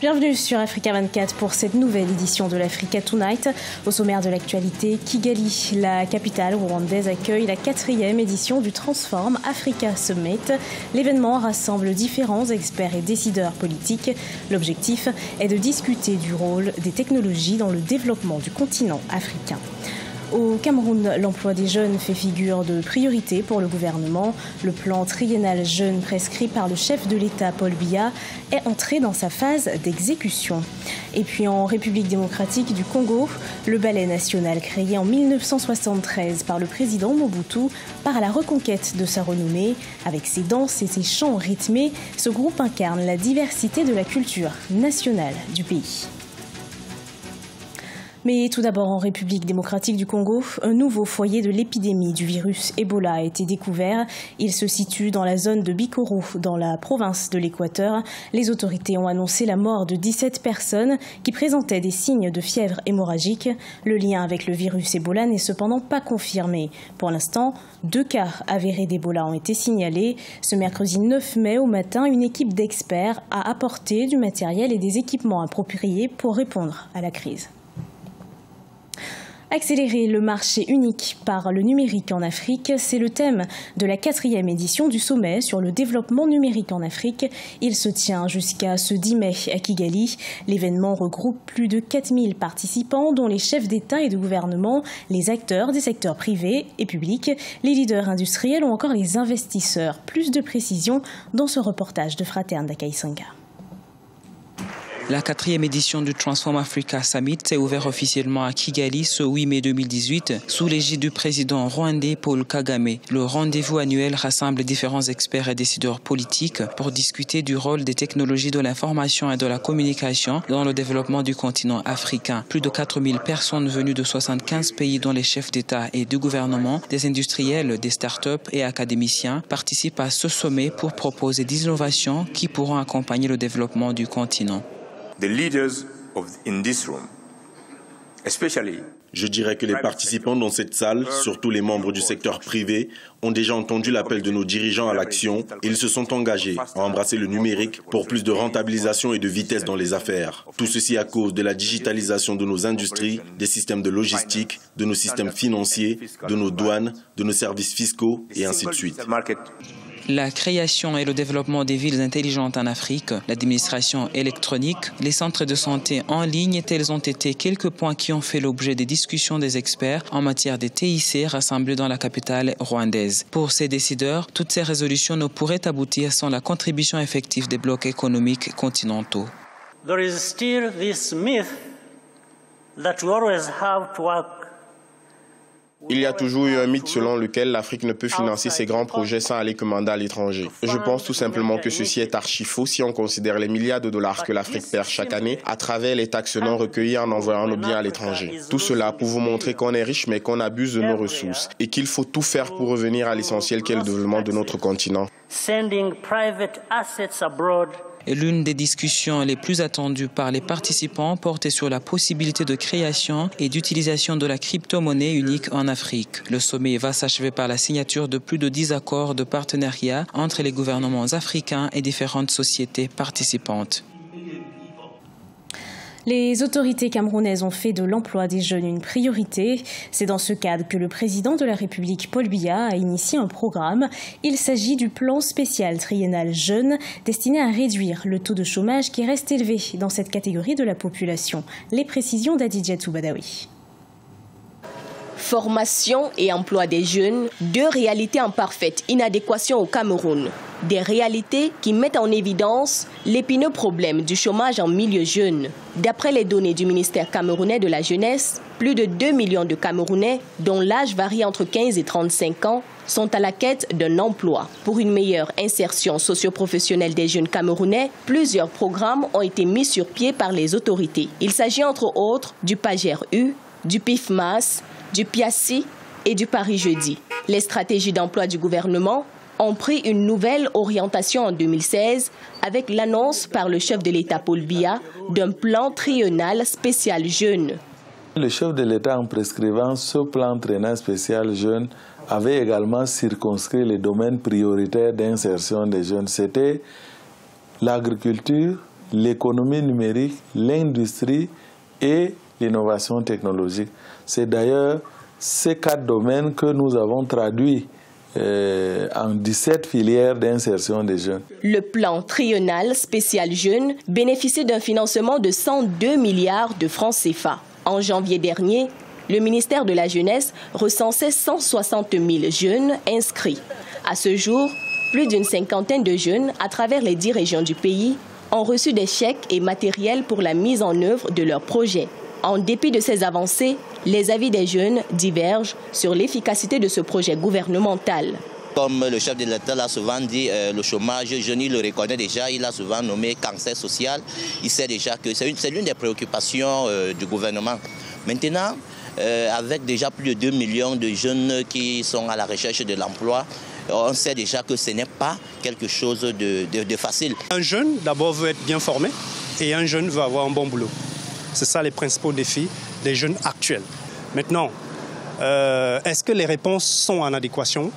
Bienvenue sur Africa 24 pour cette nouvelle édition de l'Africa Tonight. Au sommaire de l'actualité, Kigali, la capitale rwandaise, accueille la 4e édition du Transform Africa Summit. L'événement rassemble différents experts et décideurs politiques. L'objectif est de discuter du rôle des technologies dans le développement du continent africain. Au Cameroun, l'emploi des jeunes fait figure de priorité pour le gouvernement. Le plan triennal jeunes prescrit par le chef de l'État, Paul Biya, est entré dans sa phase d'exécution. Et puis en République démocratique du Congo, le ballet national créé en 1973 par le président Mobutu part à la reconquête de sa renommée. Avec ses danses et ses chants rythmés, ce groupe incarne la diversité de la culture nationale du pays. Mais tout d'abord, en République démocratique du Congo, un nouveau foyer de l'épidémie du virus Ebola a été découvert. Il se situe dans la zone de Bikoro, dans la province de l'Équateur. Les autorités ont annoncé la mort de 17 personnes qui présentaient des signes de fièvre hémorragique. Le lien avec le virus Ebola n'est cependant pas confirmé. Pour l'instant, 2 cas avérés d'Ebola ont été signalés. Ce mercredi 9 mai au matin, une équipe d'experts a apporté du matériel et des équipements appropriés pour répondre à la crise. Accélérer le marché unique par le numérique en Afrique, c'est le thème de la 4e édition du sommet sur le développement numérique en Afrique. Il se tient jusqu'à ce 10 mai à Kigali. L'événement regroupe plus de 4000 participants, dont les chefs d'État et de gouvernement, les acteurs des secteurs privés et publics, les leaders industriels ou encore les investisseurs. Plus de précisions dans ce reportage de Fraterne d'Akaïsanga. La 4e édition du Transform Africa Summit s'est ouverte officiellement à Kigali ce 8 mai 2018 sous l'égide du président rwandais Paul Kagame. Le rendez-vous annuel rassemble différents experts et décideurs politiques pour discuter du rôle des technologies de l'information et de la communication dans le développement du continent africain. Plus de 4000 personnes venues de 75 pays dont les chefs d'État et de gouvernement, des industriels, des start-up et académiciens participent à ce sommet pour proposer des innovations qui pourront accompagner le développement du continent. Je dirais que les participants dans cette salle, surtout les membres du secteur privé, ont déjà entendu l'appel de nos dirigeants à l'action et ils se sont engagés à embrasser le numérique pour plus de rentabilisation et de vitesse dans les affaires. Tout ceci à cause de la digitalisation de nos industries, des systèmes de logistique, de nos systèmes financiers, de nos douanes, de nos services fiscaux et ainsi de suite. La création et le développement des villes intelligentes en Afrique, l'administration électronique, les centres de santé en ligne, tels ont été quelques points qui ont fait l'objet des discussions des experts en matière de TIC rassemblés dans la capitale rwandaise. Pour ces décideurs, toutes ces résolutions ne pourraient aboutir sans la contribution effective des blocs économiques continentaux. There is still this myth that we always have to work. Il y a toujours eu un mythe selon lequel l'Afrique ne peut financer ses grands projets sans aller commander à l'étranger. Je pense tout simplement que ceci est archi faux si on considère les milliards de dollars que l'Afrique perd chaque année à travers les taxes non recueillies en envoyant nos biens à l'étranger. Tout cela pour vous montrer qu'on est riche mais qu'on abuse de nos ressources et qu'il faut tout faire pour revenir à l'essentiel qu'est le développement de notre continent. Et l'une des discussions les plus attendues par les participants portait sur la possibilité de création et d'utilisation de la crypto-monnaie unique en Afrique. Le sommet va s'achever par la signature de plus de 10 accords de partenariat entre les gouvernements africains et différentes sociétés participantes. Les autorités camerounaises ont fait de l'emploi des jeunes une priorité. C'est dans ce cadre que le président de la République, Paul Biya, a initié un programme. Il s'agit du plan spécial triennal jeunes destiné à réduire le taux de chômage qui reste élevé dans cette catégorie de la population. Les précisions d'Adidjatou Badawi. Formation et emploi des jeunes, 2 réalités en parfaite inadéquation au Cameroun. Des réalités qui mettent en évidence l'épineux problème du chômage en milieu jeune. D'après les données du ministère camerounais de la jeunesse, plus de 2 millions de Camerounais, dont l'âge varie entre 15 et 35 ans, sont à la quête d'un emploi. Pour une meilleure insertion socio-professionnelle des jeunes Camerounais, plusieurs programmes ont été mis sur pied par les autorités. Il s'agit entre autres du PAGER-U, du PIFMAS, du PIACI et du Paris Jeudi. Les stratégies d'emploi du gouvernement ont pris une nouvelle orientation en 2016 avec l'annonce par le chef de l'État Paul Biya d'un plan triennal spécial jeune. Le chef de l'État, en prescrivant ce plan triennal spécial jeune, avait également circonscrit les domaines prioritaires d'insertion des jeunes. C'était l'agriculture, l'économie numérique, l'industrie et l'innovation technologique. C'est d'ailleurs ces 4 domaines que nous avons traduits en 17 filières d'insertion des jeunes. Le plan triennal spécial jeunes bénéficie d'un financement de 102 milliards de francs CFA. En janvier dernier, le ministère de la Jeunesse recensait 160 000 jeunes inscrits. À ce jour, plus d'une cinquantaine de jeunes à travers les 10 régions du pays ont reçu des chèques et matériels pour la mise en œuvre de leurs projets. En dépit de ces avancées, les avis des jeunes divergent sur l'efficacité de ce projet gouvernemental. Comme le chef de l'État l'a souvent dit, le chômage jeune, il le reconnaît déjà, il l'a souvent nommé cancer social. Il sait déjà que c'est l'une des préoccupations du gouvernement. Maintenant, avec déjà plus de 2 millions de jeunes qui sont à la recherche de l'emploi, on sait déjà que ce n'est pas quelque chose de facile. Un jeune, d'abord, veut être bien formé et un jeune veut avoir un bon boulot. C'est ça les principaux défis des jeunes actuels. Maintenant, est-ce que les réponses sont en adéquation?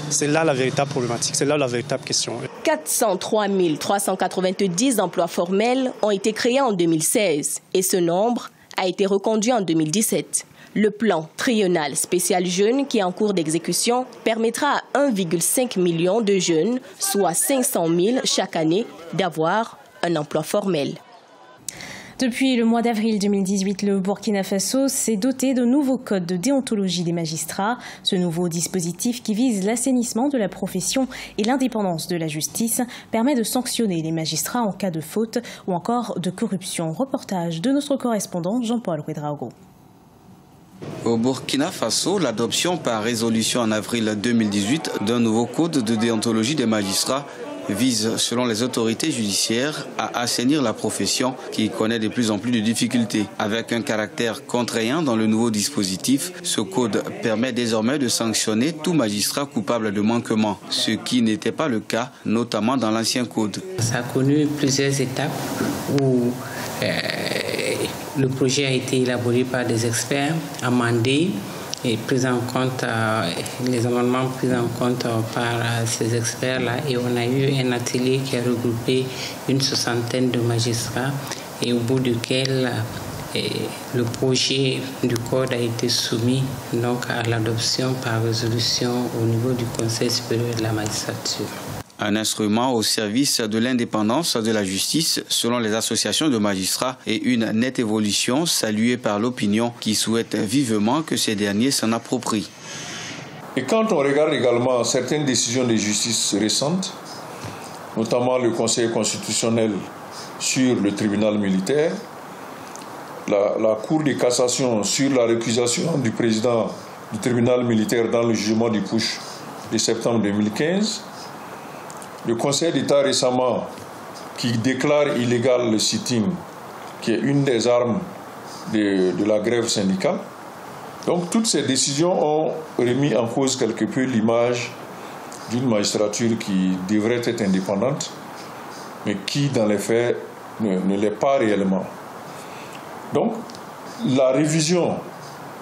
C'est là la véritable problématique, c'est là la véritable question. 403 390 emplois formels ont été créés en 2016 et ce nombre a été reconduit en 2017. Le plan triennal spécial jeunes qui est en cours d'exécution permettra à 1,5 million de jeunes, soit 500 000 chaque année, d'avoir un emploi formel. Depuis le mois d'avril 2018, le Burkina Faso s'est doté de nouveaux codes de déontologie des magistrats. Ce nouveau dispositif qui vise l'assainissement de la profession et l'indépendance de la justice permet de sanctionner les magistrats en cas de faute ou encore de corruption. Reportage de notre correspondant Jean-Paul Ouedraogo. Au Burkina Faso, l'adoption par résolution en avril 2018 d'un nouveau code de déontologie des magistrats vise, selon les autorités judiciaires, à assainir la profession qui connaît de plus en plus de difficultés. Avec un caractère contraignant dans le nouveau dispositif, ce code permet désormais de sanctionner tout magistrat coupable de manquement, ce qui n'était pas le cas, notamment dans l'ancien code. Ça a connu plusieurs étapes où le projet a été élaboré par des experts, amendé, et pris en compte, les amendements pris en compte par ces experts-là. Et on a eu un atelier qui a regroupé une 60aine de magistrats et au bout duquel le projet du code a été soumis donc, à l'adoption par résolution au niveau du Conseil supérieur de la magistrature. Un instrument au service de l'indépendance de la justice, selon les associations de magistrats, et une nette évolution saluée par l'opinion qui souhaite vivement que ces derniers s'en approprient. Et quand on regarde également certaines décisions de justice récentes, notamment le Conseil constitutionnel sur le tribunal militaire, la Cour de cassation sur la récusation du président du tribunal militaire dans le jugement du putsch de septembre 2015, le Conseil d'État récemment qui déclare illégal le sit-in, qui est une des armes de la grève syndicale. Donc toutes ces décisions ont remis en cause quelque peu l'image d'une magistrature qui devrait être indépendante, mais qui dans les faits ne l'est pas réellement. Donc la révision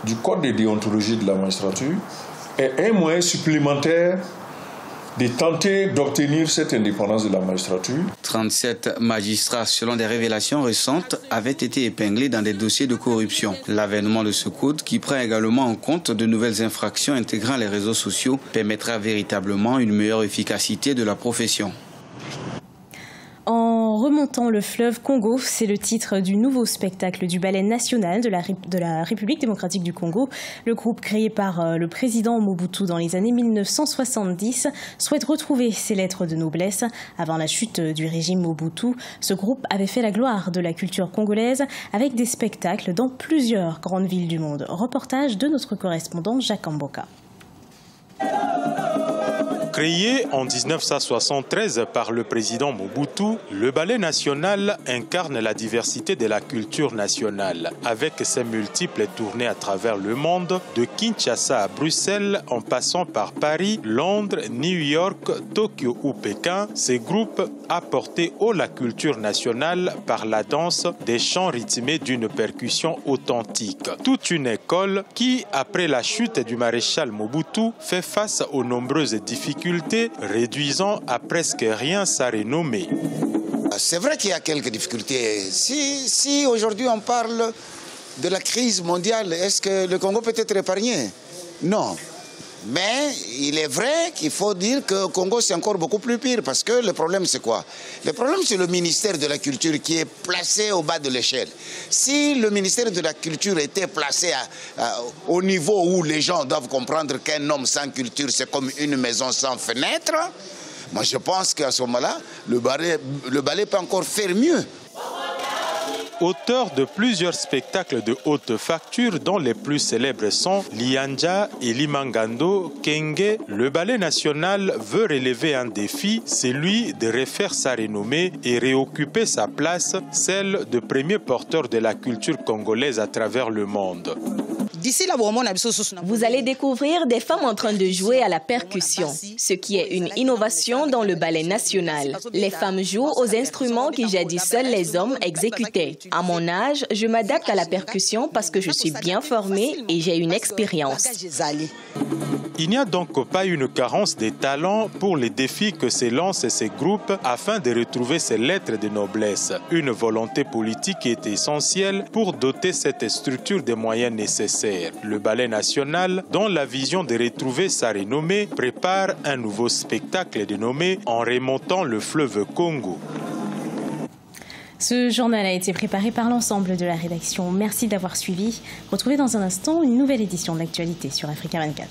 du code de déontologie de la magistrature est un moyen supplémentaire de tenter d'obtenir cette indépendance de la magistrature. 37 magistrats, selon des révélations récentes, avaient été épinglés dans des dossiers de corruption. L'avènement de ce code, qui prend également en compte de nouvelles infractions intégrant les réseaux sociaux, permettra véritablement une meilleure efficacité de la profession. En remontant le fleuve Congo, c'est le titre du nouveau spectacle du Ballet national de la République démocratique du Congo. Le groupe créé par le président Mobutu dans les années 1970 souhaite retrouver ses lettres de noblesse. Avant la chute du régime Mobutu, ce groupe avait fait la gloire de la culture congolaise avec des spectacles dans plusieurs grandes villes du monde. Reportage de notre correspondant Jacques Amboka. Créé en 1973 par le président Mobutu, le Ballet national incarne la diversité de la culture nationale. Avec ses multiples tournées à travers le monde, de Kinshasa à Bruxelles, en passant par Paris, Londres, New York, Tokyo ou Pékin, ce groupe a porté haut la culture nationale par la danse, des chants rythmés d'une percussion authentique. Toute une école qui, après la chute du maréchal Mobutu, fait face aux nombreuses difficultés, réduisant à presque rien sa renommée. C'est vrai qu'il y a quelques difficultés. Si aujourd'hui on parle de la crise mondiale, est-ce que le Congo peut être épargné? Non. Mais il est vrai qu'il faut dire que le Congo c'est encore beaucoup plus pire parce que le problème c'est quoi? Le problème c'est le ministère de la Culture qui est placé au bas de l'échelle. Si le ministère de la Culture était placé au niveau où les gens doivent comprendre qu'un homme sans culture c'est comme une maison sans fenêtre, moi je pense qu'à ce moment-là, le ballet peut encore faire mieux. Auteur de plusieurs spectacles de haute facture dont les plus célèbres sont Lianja et Limangando, Kenge, le ballet national veut relever un défi, celui de refaire sa renommée et réoccuper sa place, celle de premier porteur de la culture congolaise à travers le monde. Vous allez découvrir des femmes en train de jouer à la percussion, ce qui est une innovation dans le ballet national. Les femmes jouent aux instruments qui jadis seuls les hommes exécutaient. À mon âge, je m'adapte à la percussion parce que je suis bien formée et j'ai une expérience. Il n'y a donc pas une carence des talents pour les défis que se lancent ces groupes afin de retrouver ces lettres de noblesse. Une volonté politique est essentielle pour doter cette structure des moyens nécessaires. Le ballet national, dont la vision de retrouver sa renommée, prépare un nouveau spectacle dénommé « En remontant le fleuve Congo ». Ce journal a été préparé par l'ensemble de la rédaction. Merci d'avoir suivi. Retrouvez dans un instant une nouvelle édition de l'actualité sur Africa 24.